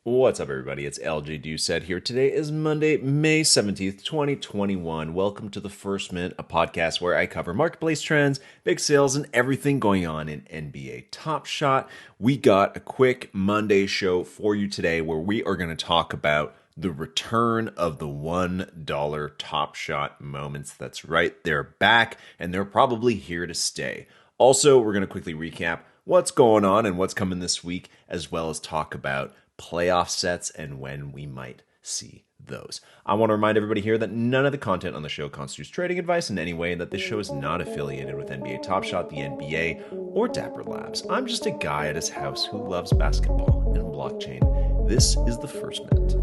What's up, everybody? It's LJ Doucette here. Today is Monday, May 17th, 2021. Welcome to The First Mint, a podcast where I cover marketplace trends, big sales, and everything going on in NBA Top Shot. We got a quick Monday show for you today where we are going to talk about the return of the $1 Top Shot moments. That's right, they're back, and they're probably here to stay. Also, we're going to quickly recap what's going on and what's coming this week, as well as talk about playoff sets and when we might see those. I want to remind everybody here that none of the content on the show constitutes trading advice in any way, and that this show is not affiliated with NBA Top Shot, the NBA, or Dapper Labs. I'm just a guy at his house who loves basketball and blockchain. This is The First Mint.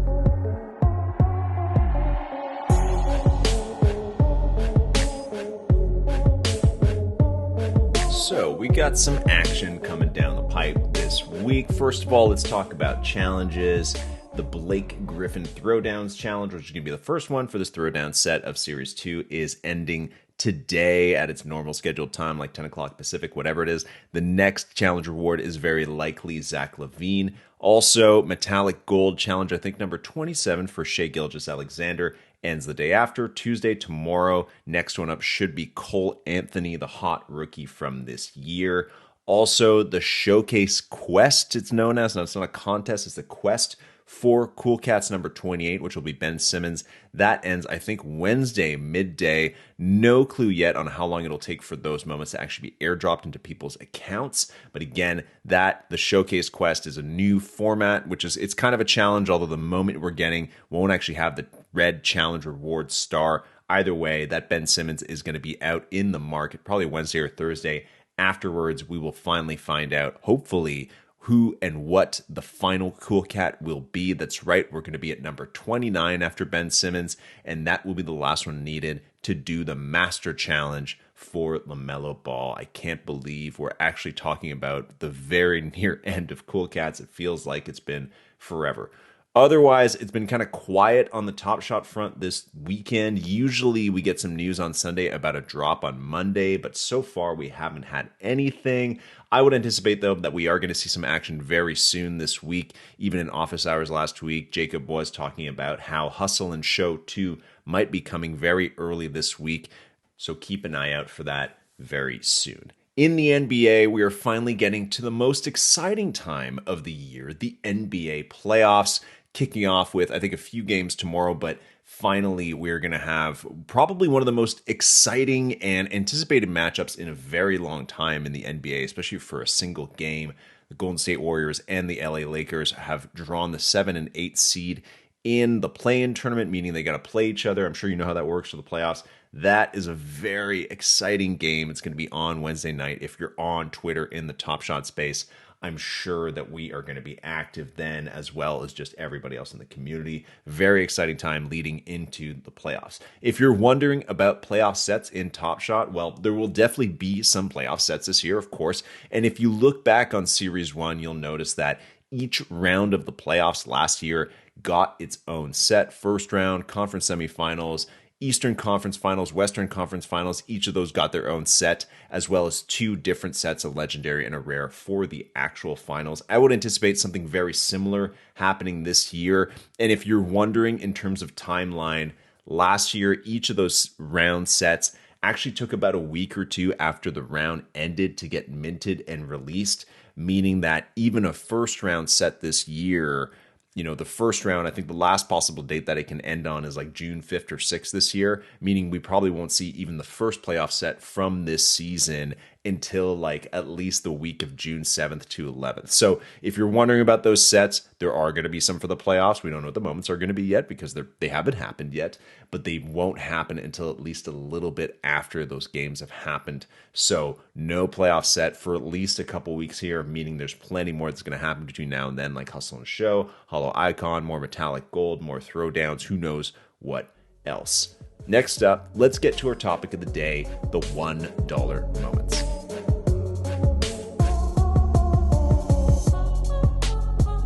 So we got some action coming down the pipe this week. First of all, let's talk about challenges. The Blake Griffin Throwdowns Challenge, which is going to be the first one for this throwdown set of Series 2, is ending today at its normal scheduled time, like 10 o'clock Pacific, whatever it is. The next challenge reward is very likely Zach LaVine. Also, Metallic Gold Challenge, I think number 27 for Shai Gilgeous-Alexander, ends the day after, Tuesday, tomorrow. Next one up should be Cole Anthony, the hot rookie from this year. Also, the Showcase Quest, it's known as. Now, it's not a contest, it's a quest for Cool Cats number 28, which will be Ben Simmons. That ends, I think, Wednesday, midday. No clue yet on how long it'll take for those moments to actually be airdropped into people's accounts. But again, the Showcase Quest is a new format, it's kind of a challenge, although the moment we're getting won't actually have the red challenge reward star. Either way, that Ben Simmons is going to be out in the market probably Wednesday or Thursday. Afterwards, we will finally find out, hopefully, who and what the final Cool Cat will be. That's right, we're going to be at number 29 after Ben Simmons, and that will be the last one needed to do the Master Challenge for LaMelo Ball. I can't believe we're actually talking about the very near end of Cool Cats. It feels like it's been forever. Otherwise, it's been kind of quiet on the Top Shot front this weekend. Usually we get some news on Sunday about a drop on Monday, but so far we haven't had anything. I would anticipate, though, that we are going to see some action very soon this week. Even in office hours last week, Jacob was talking about how Hustle and Show 2 might be coming very early this week, so keep an eye out for that very soon. In the NBA, we are finally getting to the most exciting time of the year, the NBA playoffs, kicking off with, I think, a few games tomorrow, but finally we're going to have probably one of the most exciting and anticipated matchups in a very long time in the NBA, especially for a single game. The Golden State Warriors and the LA Lakers have drawn the 7 and 8 seed in the play-in tournament, meaning they got to play each other. I'm sure you know how that works for the playoffs. That is a very exciting game. It's going to be on Wednesday night. If you're on Twitter in the Top Shot space, I'm sure that we are going to be active then, as well as just everybody else in the community. Very exciting time leading into the playoffs. If you're wondering about playoff sets in Top Shot, well, there will definitely be some playoff sets this year, of course. And if you look back on Series 1, you'll notice that each round of the playoffs last year got its own set. First round, conference semifinals, Eastern Conference Finals, Western Conference Finals, each of those got their own set, as well as 2 different sets of Legendary and a Rare for the actual finals. I would anticipate something very similar happening this year. And if you're wondering in terms of timeline, last year, each of those round sets actually took about a week or two after the round ended to get minted and released, meaning that even a first round set this year, the first round, I think the last possible date that it can end on is like June 5th or 6th this year, meaning we probably won't see even the first playoff set from this season until like at least the week of June 7th to 11th. So if you're wondering about those sets, there are going to be some for the playoffs. We don't know what the moments are going to be yet because they haven't happened yet, but they won't happen until at least a little bit after those games have happened. So no playoff set for at least a couple weeks here, meaning there's plenty more that's going to happen between now and then, like Hustle and Show, Hollow Icon, more Metallic Gold, more Throwdowns, who knows what else. Next up, let's get to our topic of the day, the $1 moments.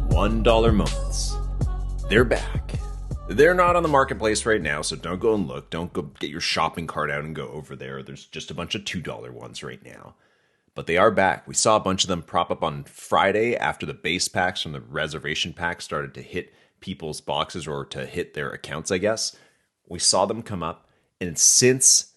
$1 moments. They're back. They're not on the marketplace right now, so don't go and look. Don't go get your shopping cart out and go over there. There's just a bunch of $2 ones right now. but they are back. We saw a bunch of them prop up on Friday after the base packs from the reservation pack started to hit people's boxes or to hit their accounts, I guess. We saw them come up, and since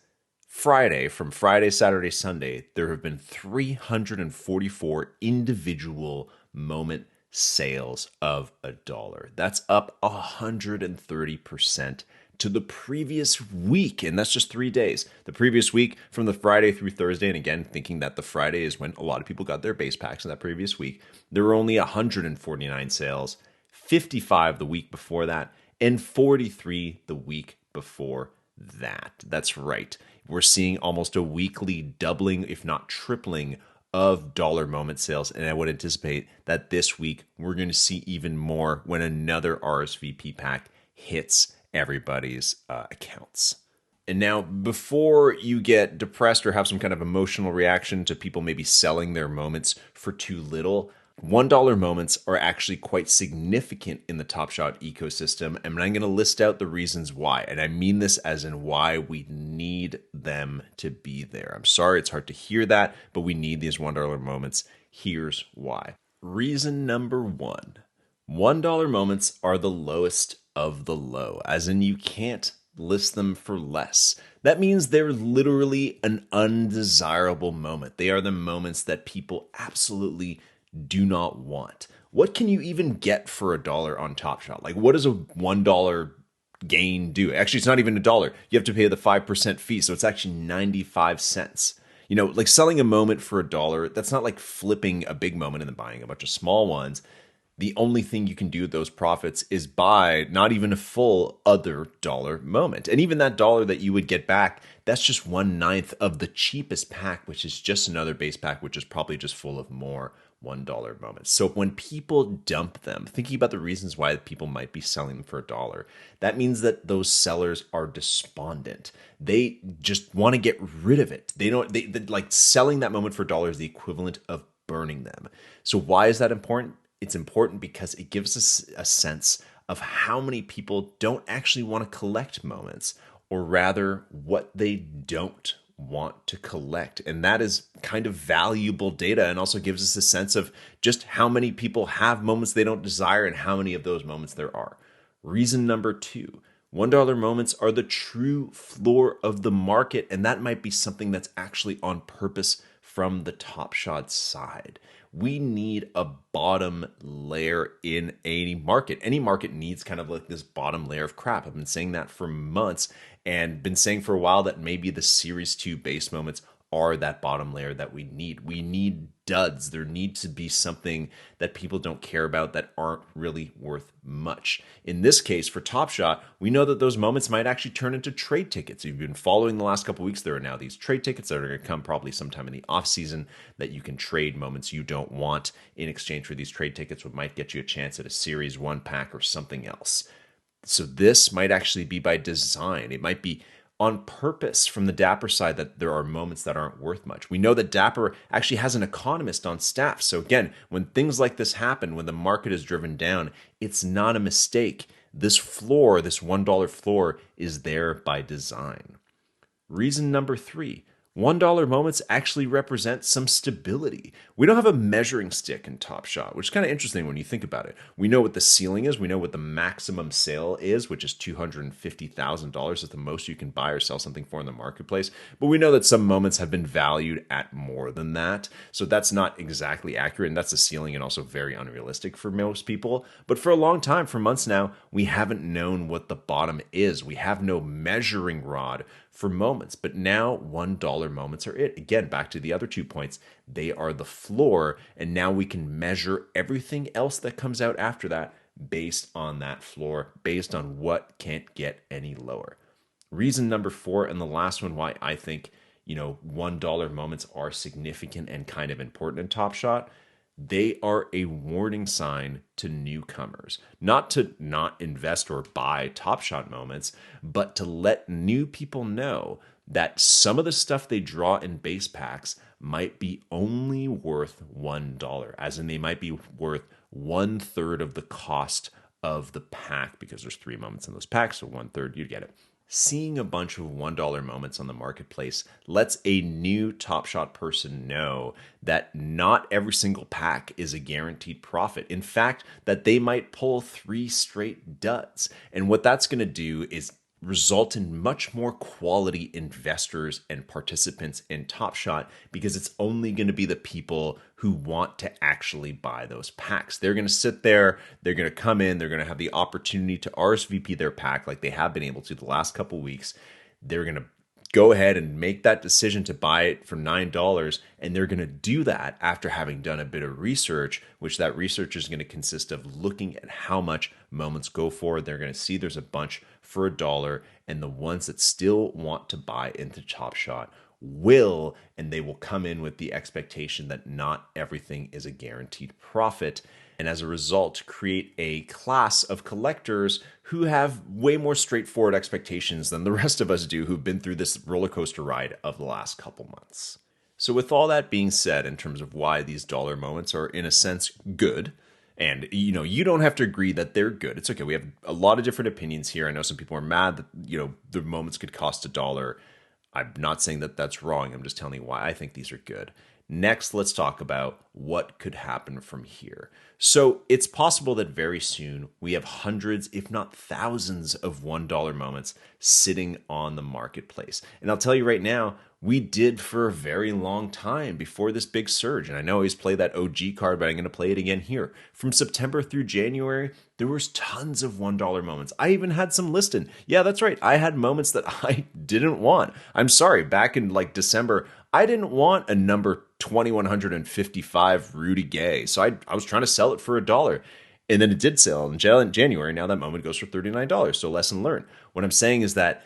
Friday, from Friday, Saturday, Sunday, there have been 344 individual moment sales of $1. That's up 130% to the previous week, and that's just 3 days. The previous week from the Friday through Thursday, and again, thinking that the Friday is when a lot of people got their base packs in that previous week, there were only 149 sales, 55 the week before that, and 43 the week before that. That's right. We're seeing almost a weekly doubling, if not tripling, of dollar moment sales. And I would anticipate that this week we're going to see even more when another RSVP pack hits everybody's accounts. And now, before you get depressed or have some kind of emotional reaction to people maybe selling their moments for too little, $1 moments are actually quite significant in the Top Shot ecosystem, and I'm going to list out the reasons why. And I mean this as in why we need them to be there. I'm sorry it's hard to hear that, but we need these $1 moments. Here's why. Reason number one, $1 moments are the lowest of the low, as in you can't list them for less. That means they're literally an undesirable moment. They are the moments that people absolutely do not want. What can you even get for $1 on Top Shot? Like, what does a $1 gain do? Actually, it's not even $1. You have to pay the 5% fee, so it's actually 95 cents. You know, like selling a moment for $1, that's not like flipping a big moment and then buying a bunch of small ones. The only thing you can do with those profits is buy not even a full other dollar moment. And even that dollar that you would get back, that's just 1/9 of the cheapest pack, which is just another base pack, which is probably just full of more $1 moments. So when people dump them, thinking about the reasons why people might be selling them for $1, that means that those sellers are despondent. They just want to get rid of it. They like selling that moment for $1 is the equivalent of burning them. So why is that important? It's important because it gives us a sense of how many people don't actually want to collect moments, or rather what they don't want to collect. And that is kind of valuable data, and also gives us a sense of just how many people have moments they don't desire and how many of those moments there are. Reason number two, $1 moments are the true floor of the market, and that might be something that's actually on purpose from the Top Shot side. We need a bottom layer in any market. Any market needs kind of like this bottom layer of crap. I've been saying that for months and been saying for a while that maybe the Series 2 base moments are that bottom layer that we need. We need duds. There needs to be something that people don't care about that aren't really worth much. In this case, for Top Shot, we know that those moments might actually turn into trade tickets. If you've been following the last couple of weeks, there are now these trade tickets that are going to come probably sometime in the off season that you can trade moments you don't want in exchange for these trade tickets, what might get you a chance at a Series 1 pack or something else. So this might actually be by design. It might be on purpose from the Dapper side that there are moments that aren't worth much. We know that Dapper actually has an economist on staff. So again, when things like this happen, when the market is driven down, it's not a mistake. This floor, this $1 floor, is there by design. Reason number three, $1 moments actually represent some stability. We don't have a measuring stick in Top Shot, which is kind of interesting when you think about it. We know what the ceiling is. We know what the maximum sale is, which is $250,000 is the most you can buy or sell something for in the marketplace. But we know that some moments have been valued at more than that. So that's not exactly accurate, and that's the ceiling and also very unrealistic for most people. But for a long time, for months now, we haven't known what the bottom is. We have no measuring rod for moments, but now $1 moments are it. Again, back to the other 2 points, they are the floor, and now we can measure everything else that comes out after that based on that floor, based on what can't get any lower. Reason number four, and the last one why I think, $1 moments are significant and kind of important in Top Shot. They are a warning sign to newcomers, not to not invest or buy Top Shot moments, but to let new people know that some of the stuff they draw in base packs might be only worth $1, as in they might be worth 1/3 of the cost of the pack, because there's 3 moments in those packs, so 1/3, you get it. Seeing a bunch of $1 moments on the marketplace lets a new Top Shot person know that not every single pack is a guaranteed profit. In fact, that they might pull 3 straight duds. And what that's going to do is result in much more quality investors and participants in Top Shot, because it's only going to be the people who want to actually buy those packs. They're going to sit there, they're going to come in, they're going to have the opportunity to RSVP their pack like they have been able to the last couple weeks. They're going to go ahead and make that decision to buy it for $9, and they're going to do that after having done a bit of research, which that research is going to consist of looking at how much moments go for. They're going to see there's a bunch for $1, and the ones that still want to buy into Top Shot will, and they will come in with the expectation that not everything is a guaranteed profit, and as a result create a class of collectors who have way more straightforward expectations than the rest of us do, who've been through this roller coaster ride of the last couple months. So with all that being said, in terms of why these dollar moments are in a sense good, and you don't have to agree that they're good. It's okay. We have a lot of different opinions here. I know some people are mad that the moments could cost $1. I'm not saying that that's wrong. I'm just telling you why I think these are good. Next, let's talk about what could happen from here. So it's possible that very soon we have hundreds, if not thousands, of $1 moments sitting on the marketplace. And I'll tell you right now, we did for a very long time before this big surge. And I know I always play that OG card, but I'm going to play it again here. From September through January, there was tons of $1 moments. I even had some listed. Yeah, that's right. I had moments that I didn't want. I'm sorry, back in like December, I didn't want a number 2155 Rudy Gay. So I was trying to sell it for $1. And then it did sell in January. Now that moment goes for $39. So lesson learned. What I'm saying is that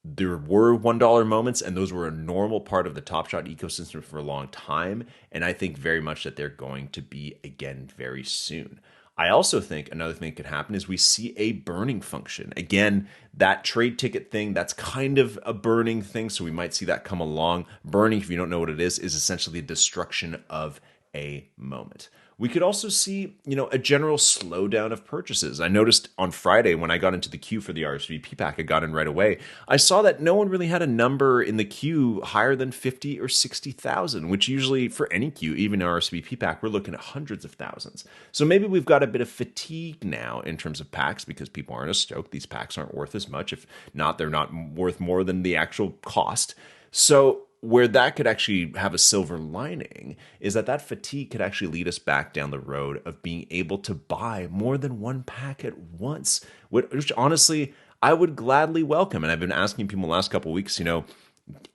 there were $1 moments, and those were a normal part of the Top Shot ecosystem for a long time. And I think very much that they're going to be again very soon. I also think another thing that could happen is we see a burning function. Again, that trade ticket thing, that's kind of a burning thing. So we might see that come along. Burning, if you don't know what it is essentially the destruction of a moment. We could also see, a general slowdown of purchases. I noticed on Friday when I got into the queue for the RSVP pack, I got in right away. I saw that no one really had a number in the queue higher than 50 or 60,000, which usually for any queue, even RSVP pack, we're looking at hundreds of thousands. So maybe we've got a bit of fatigue now in terms of packs because people aren't as stoked. These packs aren't worth as much. If not, they're not worth more than the actual cost. So where that could actually have a silver lining is that fatigue could actually lead us back down the road of being able to buy more than one pack at once, which honestly I would gladly welcome. And I've been asking people the last couple of weeks,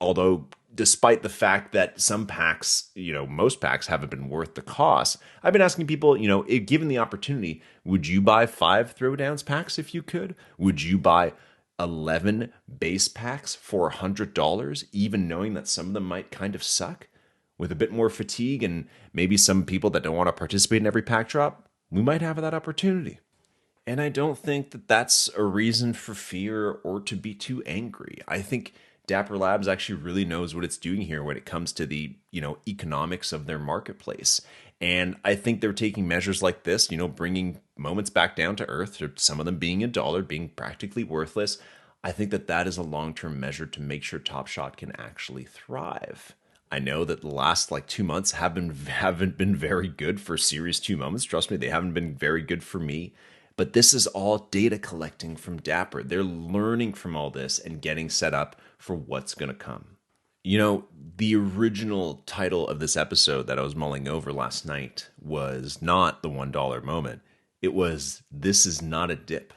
although despite the fact that some packs, most packs haven't been worth the cost, I've been asking people, if given the opportunity, would you buy 5 Throwdowns packs if you could? Would you buy 11 base packs for $100, even knowing that some of them might kind of suck? With a bit more fatigue and maybe some people that don't want to participate in every pack drop, we might have that opportunity. And I don't think that that's a reason for fear or to be too angry. I think Dapper Labs actually really knows what it's doing here when it comes to the, economics of their marketplace. And I think they're taking measures like this, bringing moments back down to earth, or some of them being $1, being practically worthless. I think that is a long-term measure to make sure Top Shot can actually thrive. I know that the last 2 months haven't been very good for Series 2 moments. Trust me, they haven't been very good for me. But this is all data collecting from Dapper. They're learning from all this and getting set up for what's going to come. The original title of this episode that I was mulling over last night was not the $1 moment. It was, "This is not a dip,"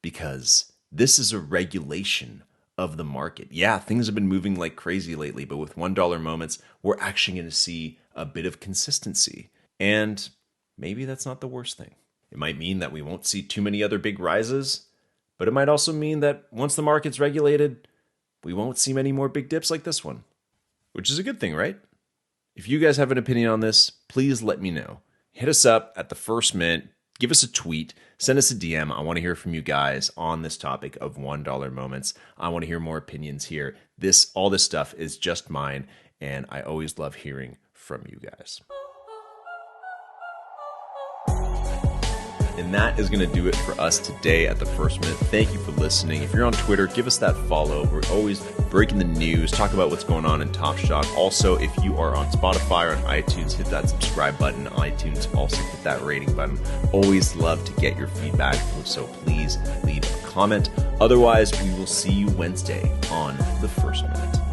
because this is a regulation of the market. Yeah, things have been moving like crazy lately, but with $1 moments, we're actually going to see a bit of consistency. And maybe that's not the worst thing. It might mean that we won't see too many other big rises, but it might also mean that once the market's regulated, we won't see many more big dips like this one, which is a good thing, right? If you guys have an opinion on this, please let me know. Hit us up at the first minute, give us a tweet, send us a DM. I want to hear from you guys on this topic of $1 moments. I want to hear more opinions here. All this stuff is just mine, and I always love hearing from you guys. And that is going to do it for us today at the First Minute. Thank you for listening. If you're on Twitter, give us that follow. We're always breaking the news, talk about what's going on in Top Shot. Also, if you are on Spotify or on iTunes, hit that subscribe button. iTunes, also hit that rating button. Always love to get your feedback, so please leave a comment. Otherwise, we will see you Wednesday on the First Minute.